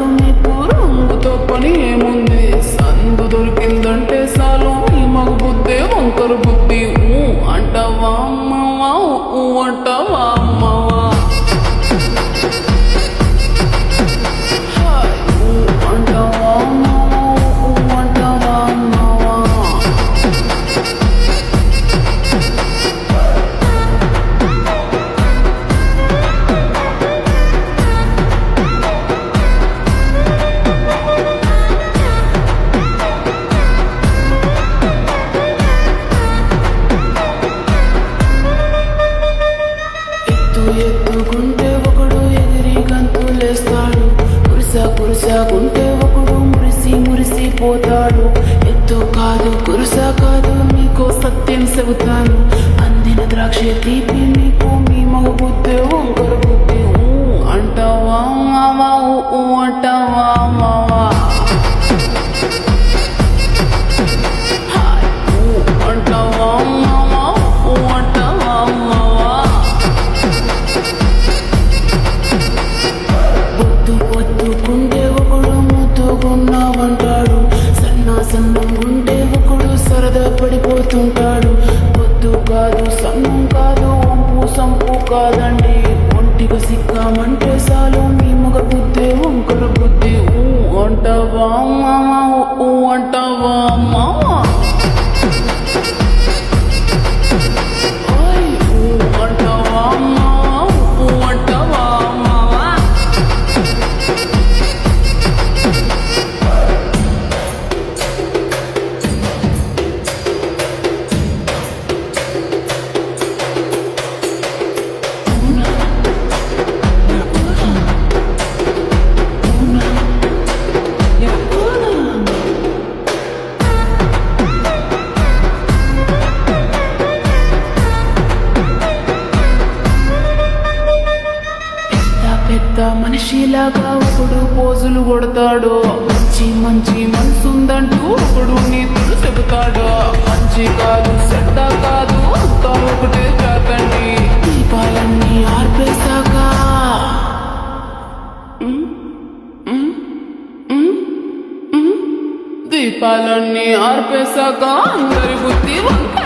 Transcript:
కాదు మీకు రంగుతో పని ఏముంది సందు దొరికిందంటే చాలు ఈ మగ బుద్ధే వంకరు బుద్ధి అంటావా అమ్మవా అంటావా అమ్మవా అంటావా అమ్మవా అంటావా అమ్మవా ఎత్తుకుంటే ఒకడు ఎగిరి గంతులేస్తాడు కురుసాకుంటే ఒకడు మురిసిపోతాడు ఎత్తు కాదు కురుస కాదు మీకు సత్యం చెబుతాను అందిన ద్రాక్ష తీపి మీకు మీ మగ బుద్ధి వంకర బుద్ధి అంటావా మావా అంటావా మావా అంటావా మావా అంటావా మావా పొద్దుకుంటే ఒకడు ముద్దుకున్నావంటాడు సన్నంగుంటే ఒకడు సరదా పడిపోతుంటాడు పొద్దు కాదు సన్నం కాదు వంపు సంపు కాదండి ఒంటిగా సిక్కామంటే చాలు మీ మగ బుద్ధి వంకర బుద్ధి అంటావా మామా అంటావా మామా అంటావా మామా అంటావా మామా పెద్ద మనిషిలాగా ఒకడు పోజులు కొడతాడు మంచి మనసుందంటూ ఒకడు నీతులు చెబుతాడు మంచి కాదు చెడ్డ కాదు అంతా ఒకటే కాకండి దీపాలన్నీ ఆర్పేశాక దీపాలన్నీ ఆర్పేశాక అందరి బుద్ధి వంక